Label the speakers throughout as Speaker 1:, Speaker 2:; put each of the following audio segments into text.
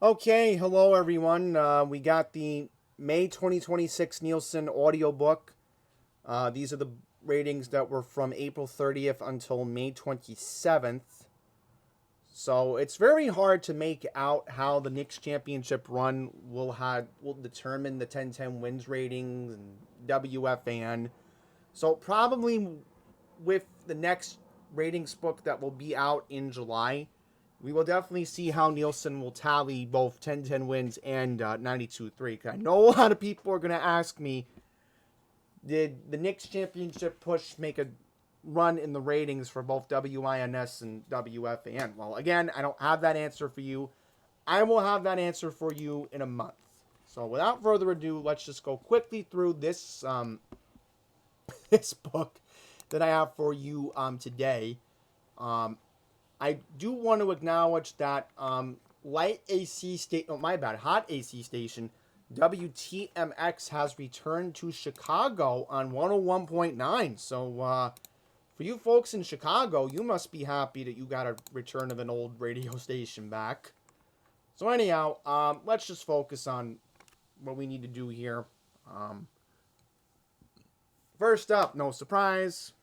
Speaker 1: Okay, hello everyone. We got the May 2026 Nielsen audiobook. These are the ratings that were from April 30th until May 27th. So it's very hard to make out how the Knicks championship run will determine the 10-10 wins ratings and WFAN. So probably with the next ratings book that will be out in July, we will definitely see how Nielsen will tally both 10-10 wins and 92-3. I know a lot of people are going to ask me, did the Knicks championship push make a run in the ratings for both WINS and WFAN? Well, again, I don't have that answer for you. I will have that answer for you in a month. So without further ado, let's just go quickly through this this book that I have for you today. Um, I do want to acknowledge that light AC station, oh my bad, hot AC station, WTMX has returned to Chicago on 101.9. So for you folks in Chicago, you must be happy that you got a return of an old radio station back. So anyhow, let's just focus on what we need to do here. Um, First up, no surprise,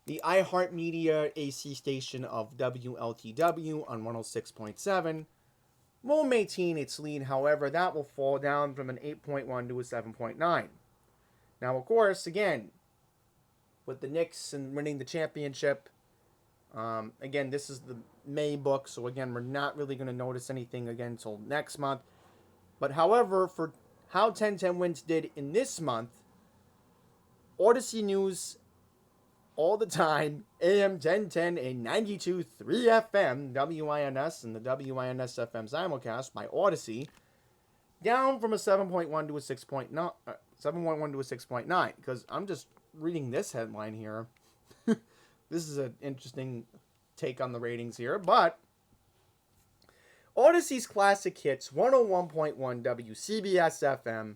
Speaker 1: the iHeartMedia AC station of WLTW on 106.7 will maintain its lead. However, that will fall down from an 8.1 to a 7.9. Now, of course, again, with the Knicks and winning the championship, again, this is the May book, so again, we're not really going to notice anything again until next month. But however, for how 10-10 wins did in this month, Odyssey News all the time, AM 1010 and 92.3 FM, WINS, and the WINS FM simulcast by Odyssey, down from a 7.1 to a 6.9, 7.1 to a 6.9, because I'm just reading this headline here. This is an interesting take on the ratings here, but Odyssey's classic hits 101.1 WCBS FM,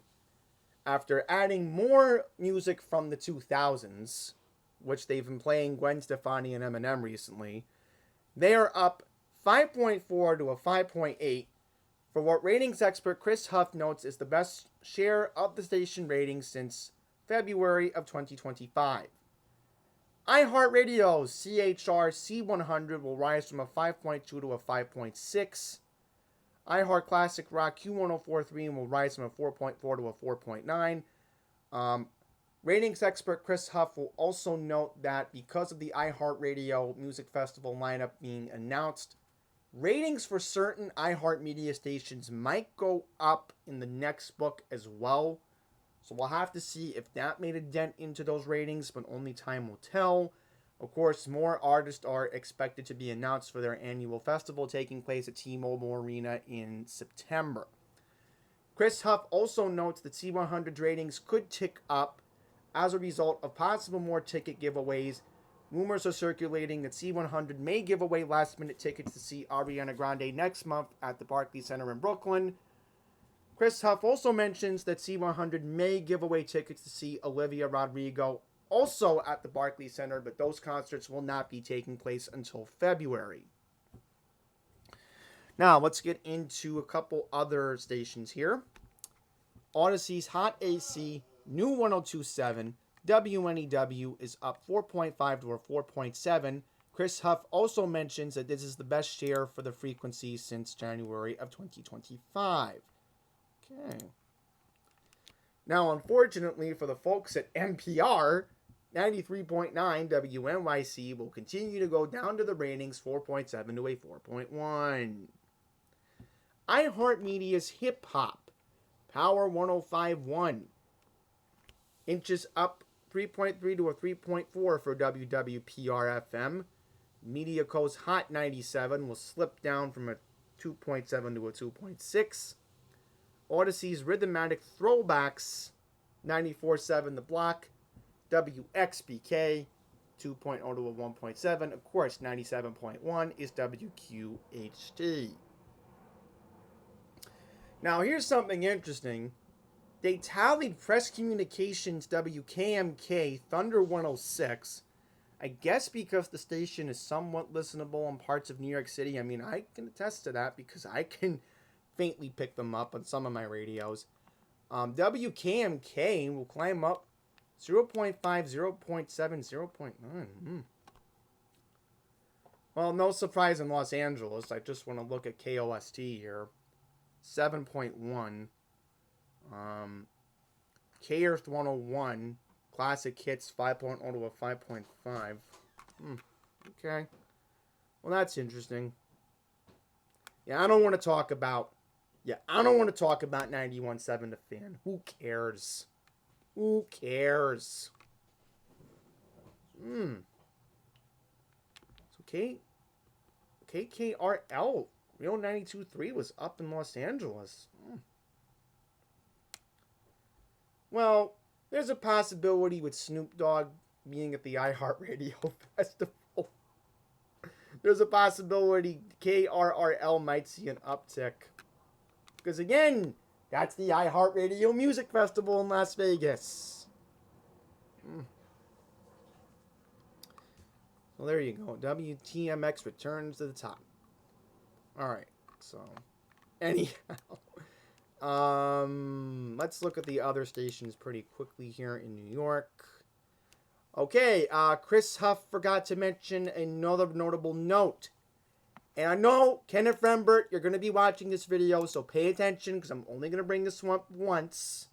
Speaker 1: after adding more music from the 2000s, which they've been playing Gwen Stefani and Eminem recently, they are up 5.4 to a 5.8 for what ratings expert Chris Huff notes is the best share of the station ratings since February of 2025. iHeartRadio's CHR C100 will rise from a 5.2 to a 5.6. iHeart Classic Rock Q1043 will rise from a 4.4 to a 4.9. Ratings expert Chris Huff will also note that because of the iHeartRadio Music Festival lineup being announced, ratings for certain iHeartMedia stations might go up in the next book as well. So we'll have to see if that made a dent into those ratings, but only time will tell. Of course, more artists are expected to be announced for their annual festival taking place at T-Mobile Arena in September. Chris Huff also notes that C100's ratings could tick up as a result of possible more ticket giveaways. Rumors are circulating that C100 may give away last-minute tickets to see Ariana Grande next month at the Barclays Center in Brooklyn. Chris Huff also mentions that C100 may give away tickets to see Olivia Rodrigo also at the Barclays Center, but those concerts will not be taking place until February. Now, let's get into a couple other stations here. Odyssey's Hot AC, new 1027, WNEW is up 4.5 to a 4.7. Chris Huff also mentions that this is the best share for the frequency since January of 2025. Okay. Now, unfortunately for the folks at NPR, 93.9 WNYC will continue to go down to the ratings 4.7 to a 4.1. iHeartMedia's Hip Hop, Power 105.1, inches up 3.3 to a 3.4 for WWPR FM. MediaCo's Hot 97 will slip down from a 2.7 to a 2.6. Odyssey's Rhythmatic Throwbacks 94.7 The Block, WXBK 2.0 to a 1.7. Of course, 97.1 is WQHD. Now, here's something interesting. They tallied Press Communications WKMK Thunder 106 I guess because the station is somewhat listenable in parts of New York City. I mean, I can attest to that because I can faintly pick them up on some of my radios. WKMK will climb up 0.5, 0.7, 0.9. Well, no surprise in Los Angeles. I just want to look at KOST here. 7.1. K-Earth 101. Classic Hits 5.0 to a 5.5. Okay. Well, that's interesting. I don't want to talk about 91.7 The Fan. Who cares? Who cares? So KKRL Real 92.3 was up in Los Angeles. Well, there's a possibility with Snoop Dogg being at the iHeartRadio Festival. There's a possibility KRRL might see an uptick. Because again, that's the iHeartRadio Music Festival in Las Vegas. Well, there you go. WTMX returns to the top. Alright, so anyhow. Let's look at the other stations pretty quickly here in New York. Okay, Chris Huff forgot to mention another notable note. And I know, Kenneth Rembert, you're going to be watching this video, so pay attention, because I'm only going to bring this one up once.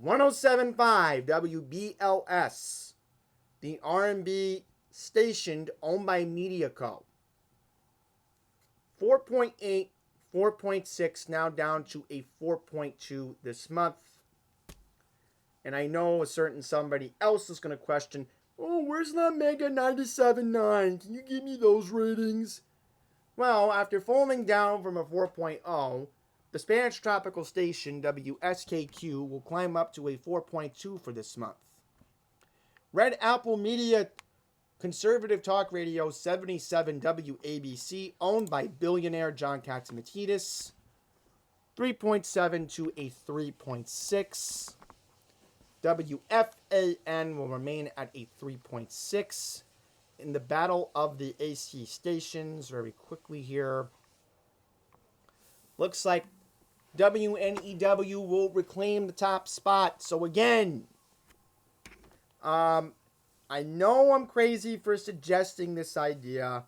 Speaker 1: 107.5 WBLS, the R&B station owned by MediaCo. 4.8, 4.6, now down to a 4.2 this month. And I know a certain somebody else is going to question, oh, where's that Mega 97.9? Can you give me those ratings? Well, after falling down from a 4.0, the Spanish tropical station WSKQ will climb up to a 4.2 for this month. Red Apple Media Conservative Talk Radio 77 WABC, owned by billionaire John Catsimatidis, 3.7 to a 3.6. WFAN will remain at a 3.6. In the battle of the AC stations, very quickly here, looks like WNEW will reclaim the top spot. So again, I know I'm crazy for suggesting this idea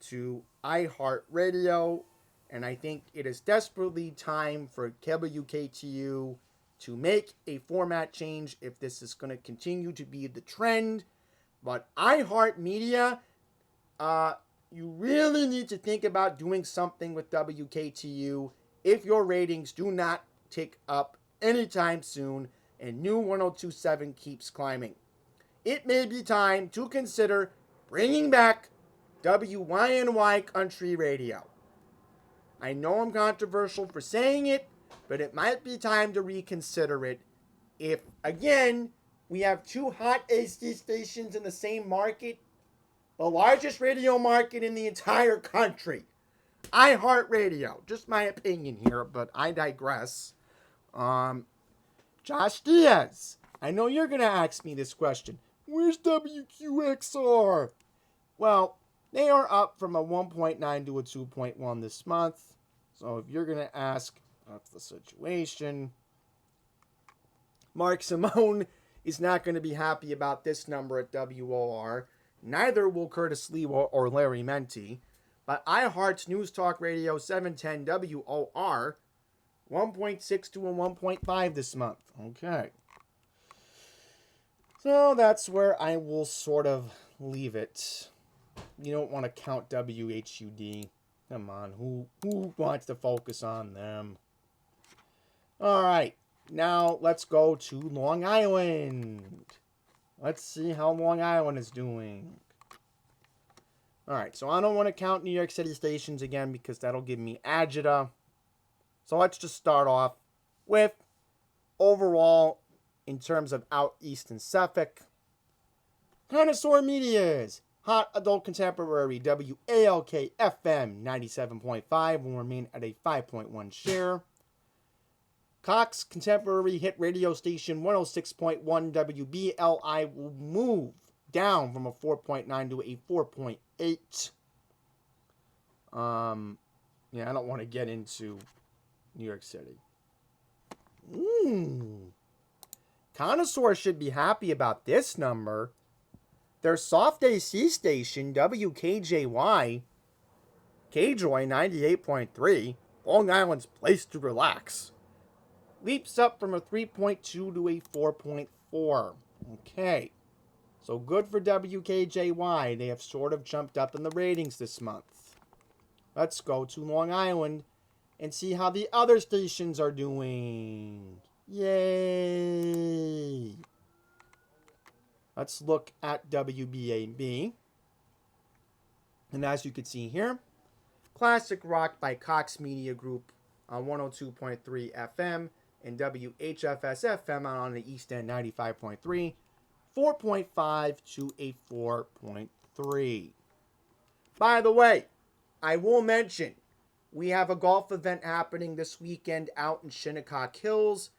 Speaker 1: to iHeartRadio, and I think it is desperately time for WKTU to make a format change if this is going to continue to be the trend. But iHeartMedia, you really need to think about doing something with WKTU if your ratings do not tick up anytime soon and New 102.7 keeps climbing. It may be time to consider bringing back WYNY Country Radio. I know I'm controversial for saying it, but it might be time to reconsider it if, again, we have two hot AC stations in the same market, the largest radio market in the entire country. iHeartRadio. Just my opinion here, but I digress. Josh Diaz, I know you're going to ask me this question. Where's WQXR? Well, they are up from a 1.9 to a 2.1 this month. So if you're going to ask, that's the situation. Mark Simone is not going to be happy about this number at WOR. Neither will Curtis Lee or Larry Menti. But iHeart's News Talk Radio 710 WOR, 1.6 to a 1.5 this month. Okay. So that's where I will sort of leave it. You don't want to count WHUD. Come on, who wants to focus on them? All right, now let's go to Long Island. Let's see how Long Island is doing. All right, so I don't want to count New York City stations again because that'll give me agita. So let's just start off with overall in terms of out east and Suffolk. Connoisseur Media's Hot Adult Contemporary WALK FM 97.5 will remain at a 5.1 share. Cox Contemporary Hit Radio Station 106.1 WBLI will move down from a 4.9 to a 4.8. Yeah, I don't want to get into New York City. Connoisseur should be happy about this number. Their soft AC station, WKJY, KJOY 98.3, Long Island's place to relax, leaps up from a 3.2 to a 4.4. Okay. So good for WKJY. They have sort of jumped up in the ratings this month. Let's go to Long Island and see how the other stations are doing. Yay! Let's look at WBAB. And as you can see here, classic rock by Cox Media Group on 102.3 FM and WHFS FM on the East End 95.3, 4.5 to a 4.3. By the way, I will mention we have a golf event happening this weekend out in Shinnecock Hills.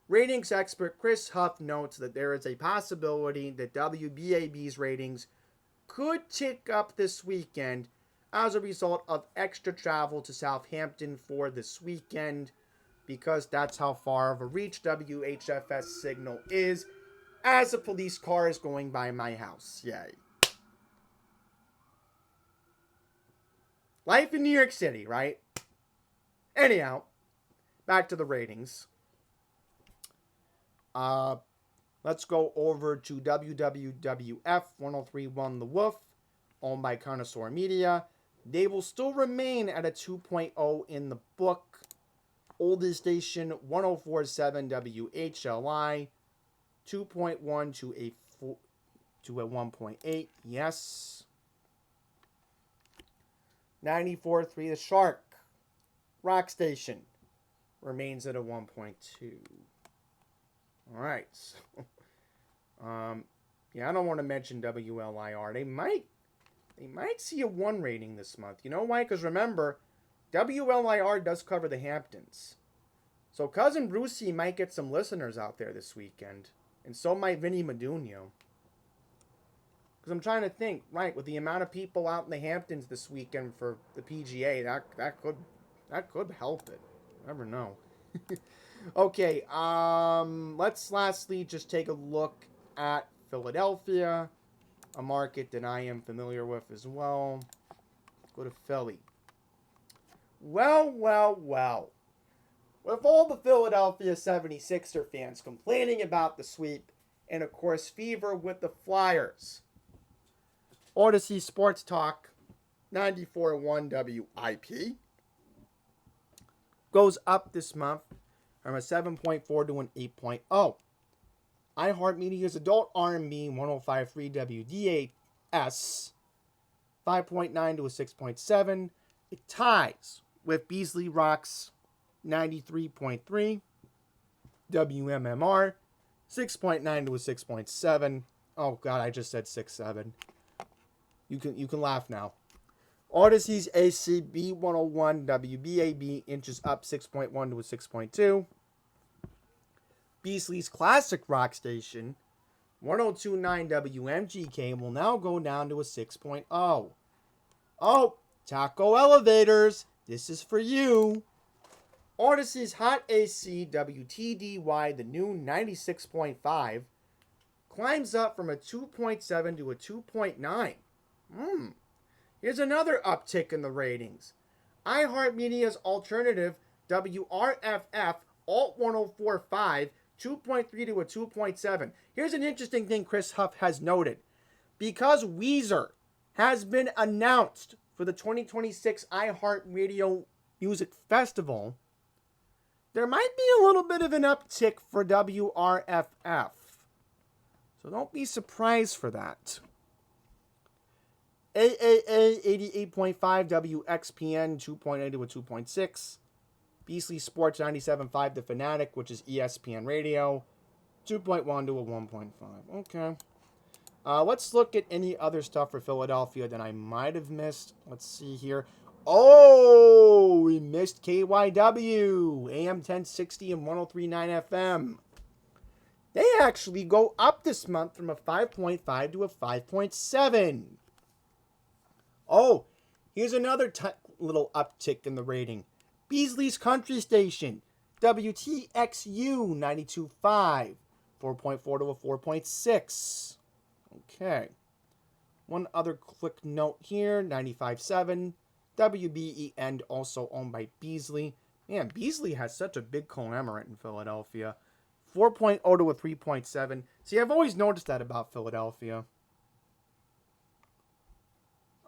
Speaker 1: Ratings expert Chris Huff notes that there is a possibility that WBAB's ratings could tick up this weekend as a result of extra travel to Southampton for this weekend, because that's how far of a reach WHFS signal is as a police car is going by my house. Yay. Life in New York City, right? Anyhow, back to the ratings. Let's go over to WWWF 1031 The Wolf, owned by Connoisseur Media. They will still remain at a 2.0 in the book. Oldest station 1047 WHLI, 2.1 to a 1.8. Yes. 94.3 The Shark rock station remains at a 1.2. All right. So, yeah, I don't want to mention WLIR. They might see a 1 rating this month. You know why? Because remember, WLIR does cover the Hamptons. So Cousin Brucey might get some listeners out there this weekend. And so might Vinny Modugno. Because I'm trying to think, right, with the amount of people out in the Hamptons this weekend for the PGA, that could help it. You never know. Okay, let's lastly just take a look at Philadelphia, a market that I am familiar with as well. Let's go to Philly. Well. With all the Philadelphia 76er fans complaining about the sweep, and of course fever with the Flyers, Odyssey Sports Talk 94.1 WIP goes up this month from a 7.4 to an 8.0. iHeartMedia's Adult R&B 105.3 WDAS 5.9 to a 6.7. It ties with Beasley Rock's 93.3 WMMR 6.9 to a 6.7. Oh god, I just said 6.7. You can laugh now. Odyssey's ACB 101 WBAB inches up 6.1 to a 6.2. Beasley's classic rock station 102.9 WMGK will now go down to a 6.0. Oh, Taco Elevators, this is for you. Odyssey's Hot AC WTDY, the new 96.5, climbs up from a 2.7 to a 2.9. Here's another uptick in the ratings. iHeartMedia's alternative WRFF Alt 104.5, 2.3 to a 2.7. Here's an interesting thing Chris Huff has noted. Because Weezer has been announced for the 2026 iHeartRadio Music Festival, there might be a little bit of an uptick for WRFF. So don't be surprised for that. AAA 88.5 WXPN 2.8 to a 2.6. Beasley Sports 97.5 The Fanatic, which is ESPN Radio, 2.1 to a 1.5. Okay. Let's look at any other stuff for Philadelphia that I might have missed. Let's see here. Oh, we missed KYW, AM 1060 and 103.9 FM. They actually go up this month from a 5.5 to a 5.7. Oh, here's another little uptick in the rating. Beasley's Country Station, WTXU 92.5, 4.4 to a 4.6. Okay. One other quick note here, 95.7, WBEN, also owned by Beasley. Man, Beasley has such a big conglomerate in Philadelphia. 4.0 to a 3.7. See, I've always noticed that about Philadelphia.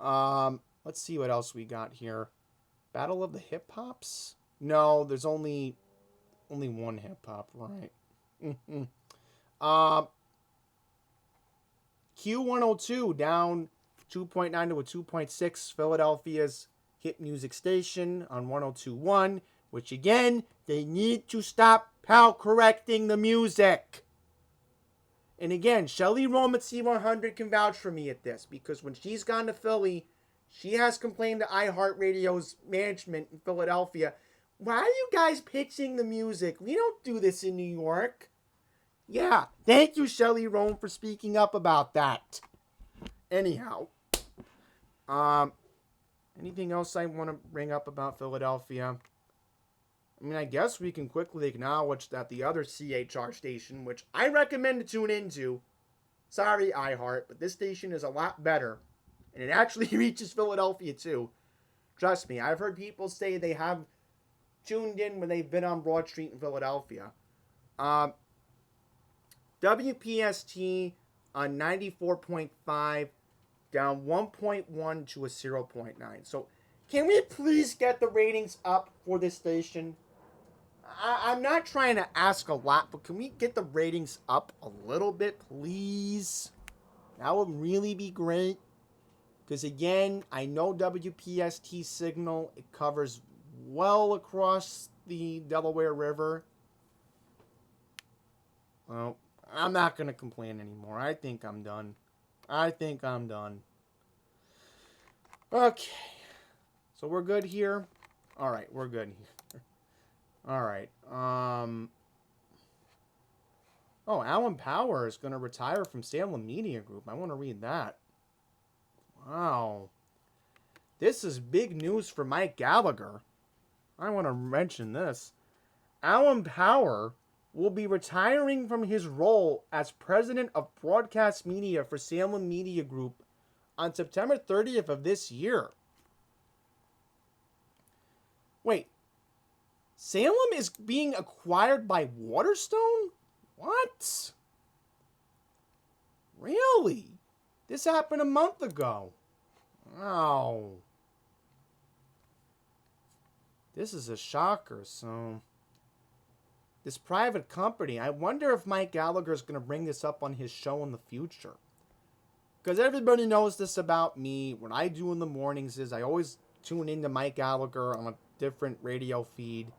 Speaker 1: Let's see what else we got here. Battle of the Hip Hops? No, there's only one hip hop, right? Q102 down 2.9 to a 2.6. Philadelphia's hit music station on 102.1, which again, they need to stop correcting the music. And again, Shelly Rome at C100 can vouch for me at this, because when she's gone to Philly, she has complained to iHeartRadio's management in Philadelphia, why are you guys pitching the music? We don't do this in New York. Yeah, thank you, Shelly Rome, for speaking up about that. Anyhow, anything else I want to bring up about Philadelphia? I mean, I guess we can quickly acknowledge that the other CHR station, which I recommend to tune into, sorry iHeart, but this station is a lot better. And it actually reaches Philadelphia too. Trust me, I've heard people say they have tuned in when they've been on Broad Street in Philadelphia. WPST on 94.5, down 1.1 to a 0.9. So can we please get the ratings up for this station? I'm not trying to ask a lot, but can we get the ratings up a little bit, please? That would really be great. Because again, I know WPST signal, it covers well across the Delaware River. Well, I'm not going to complain anymore. I think I'm done. Okay. So we're good here? Alright, we're good here. Alright. Oh, Alan Power is going to retire from Salem Media Group. I want to read that. Wow. This is big news for Mike Gallagher. I want to mention this. Alan Power will be retiring from his role as president of broadcast media for Salem Media Group on September 30th of this year. Wait. Salem is being acquired by Waterstone? What? Really? This happened a month ago. Wow. This is a shocker, so... This private company, I wonder if Mike Gallagher is going to bring this up on his show in the future. Because everybody knows this about me. What I do in the mornings is I always tune into Mike Gallagher on a different radio feed.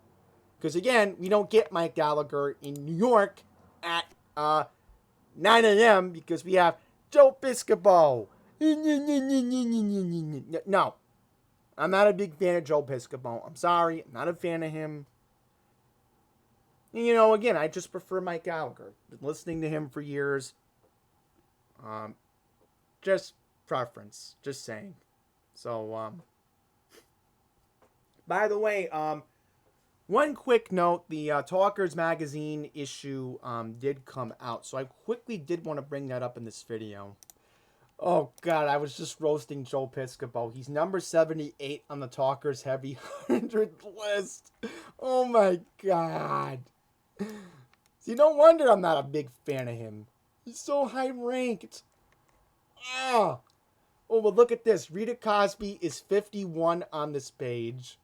Speaker 1: Because again, we don't get Mike Gallagher in New York at 9 a.m. because we have Joe Piscopo. No. I'm not a big fan of Joe Piscopo. I'm sorry. I'm not a fan of him. You know, again, I just prefer Mike Gallagher. Been listening to him for years. Just preference. Just saying. So, by the way, one quick note. The Talkers Magazine issue did come out. So I quickly did want to bring that up in this video. Oh, God, I was just roasting Joe Piscopo. He's number 78 on the Talkers Heavy 100 list. Oh, my God. See, no wonder I'm not a big fan of him. He's so high-ranked. Ah. Oh, but look at this. Rita Cosby is 51 on this page.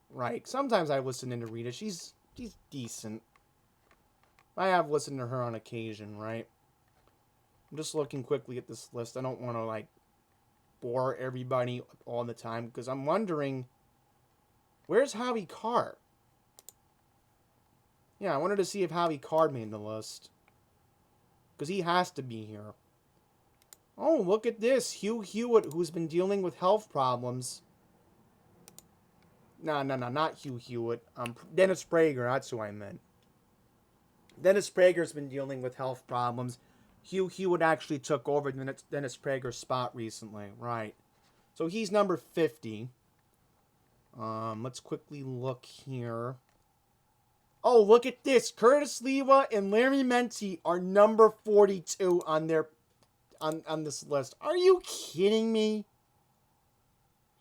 Speaker 1: Right. Sometimes I listen into Rita. She's decent. I have listened to her on occasion, right? I'm just looking quickly at this list. I don't want to, like, bore everybody all the time, because I'm wondering, where's Howie Carr? Yeah, I wanted to see if Howie Carr made the list. Because he has to be here. Oh, look at this. Hugh Hewitt, who's been dealing with health problems. No, not Hugh Hewitt. Dennis Prager, that's who I meant. Dennis Prager's been dealing with health problems. Hugh Hewitt actually took over Dennis Prager's spot recently. Right. So he's number 50. Let's quickly look here. Oh, look at this. Curtis Lewa and Larry Menti are number 42 on this list. Are you kidding me?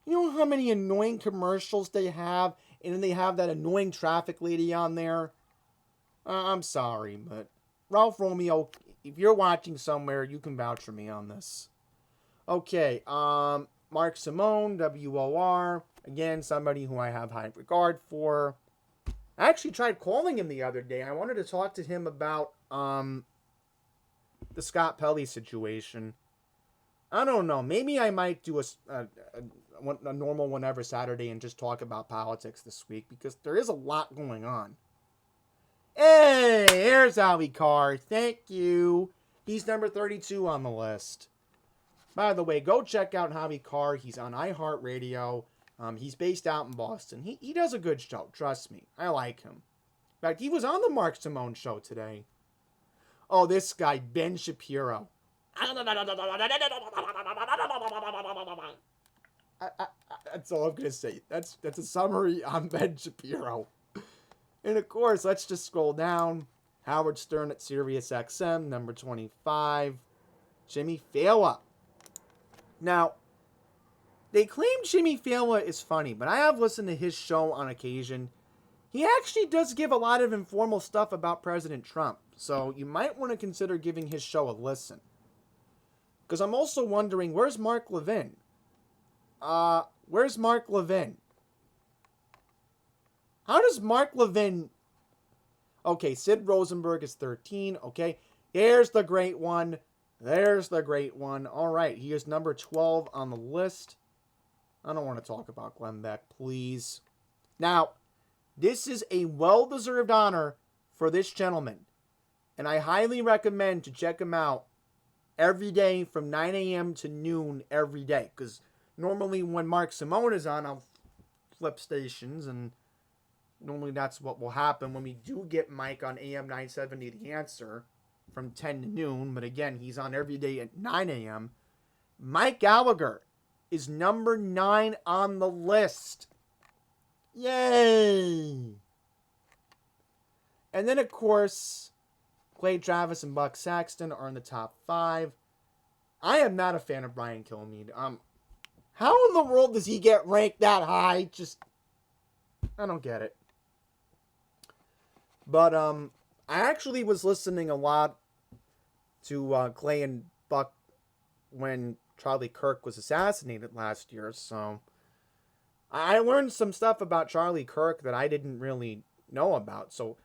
Speaker 1: You know how many annoying commercials they have? And then they have that annoying traffic lady on there? I'm sorry, but Ralph Romeo, if you're watching somewhere, you can vouch for me on this. Okay, Mark Simone, WOR. Again, somebody who I have high regard for. I actually tried calling him the other day. I wanted to talk to him about the Scott Pelley situation. I don't know. Maybe I might do a normal one every Saturday and just talk about politics this week because there is a lot going on. Hey, here's Howie Carr. Thank you. He's number 32 on the list. By the way, go check out Howie Carr. He's on iHeartRadio. He's based out in Boston. He does a good show. Trust me. I like him. In fact, he was on the Mark Simone show today. Oh, this guy, Ben Shapiro. That's all I'm going to say. That's a summary on Ben Shapiro. And of course, let's just scroll down. Howard Stern at Sirius XM, number 25. Jimmy Fallon. Now, they claim Jimmy Fallon is funny, but I have listened to his show on occasion. He actually does give a lot of informal stuff about President Trump, so you might want to consider giving his show a listen. Because I'm also wondering, where's Mark Levin? Where's Mark Levin? How does Mark Levin... Okay, Sid Rosenberg is 13. Okay, there's the great one. There's the great one. All right, he is number 12 on the list. I don't want to talk about Glenn Beck, please. Now, this is a well-deserved honor for this gentleman. And I highly recommend to check him out every day from 9 a.m. to noon every day. Because normally when Mark Simone is on, I'll flip stations. And normally that's what will happen when we do get Mike on AM 970 The Answer from 10 to noon. But again, he's on every day at 9 a.m. Mike Gallagher is number 9 on the list. Yay! And then, of course, Clay Travis and Buck Saxton are in the top 5. I am not a fan of Brian Kilmeade. How in the world does he get ranked that high? I don't get it. But I actually was listening a lot to Clay and Buck when Charlie Kirk was assassinated last year, so I learned some stuff about Charlie Kirk that I didn't really know about. So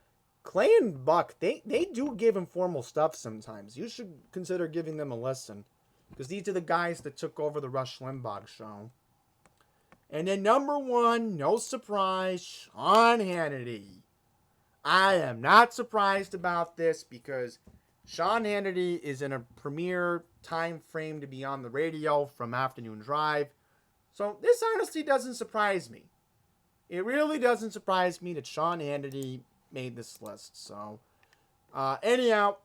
Speaker 1: Clay and Buck, they do give informal stuff sometimes. You should consider giving them a listen, because these are the guys that took over the Rush Limbaugh show. And then number 1, no surprise, Sean Hannity. I am not surprised about this because Sean Hannity is in a premier time frame to be on the radio from Afternoon Drive. So this honestly doesn't surprise me. It really doesn't surprise me that Sean Hannity made this list. So anyhow,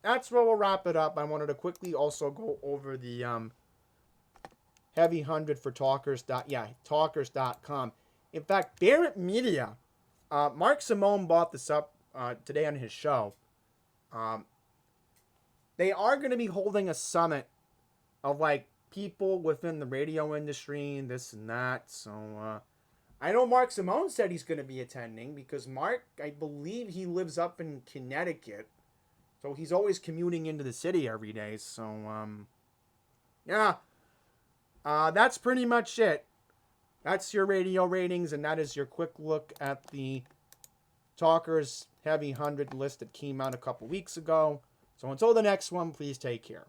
Speaker 1: that's where we'll wrap it up. I wanted to quickly also go over the Heavy 100 for Talkers.com. In fact, Barrett Media, Mark Simone bought this up today on his show. They are going to be holding a summit of people within the radio industry and this and that. So I know Mark Simone said he's going to be attending because Mark, I believe he lives up in Connecticut. So he's always commuting into the city every day. So yeah, that's pretty much it. That's your radio ratings, and that is your quick look at the Talkers Heavy 100 list that came out a couple weeks ago. So until the next one, please take care.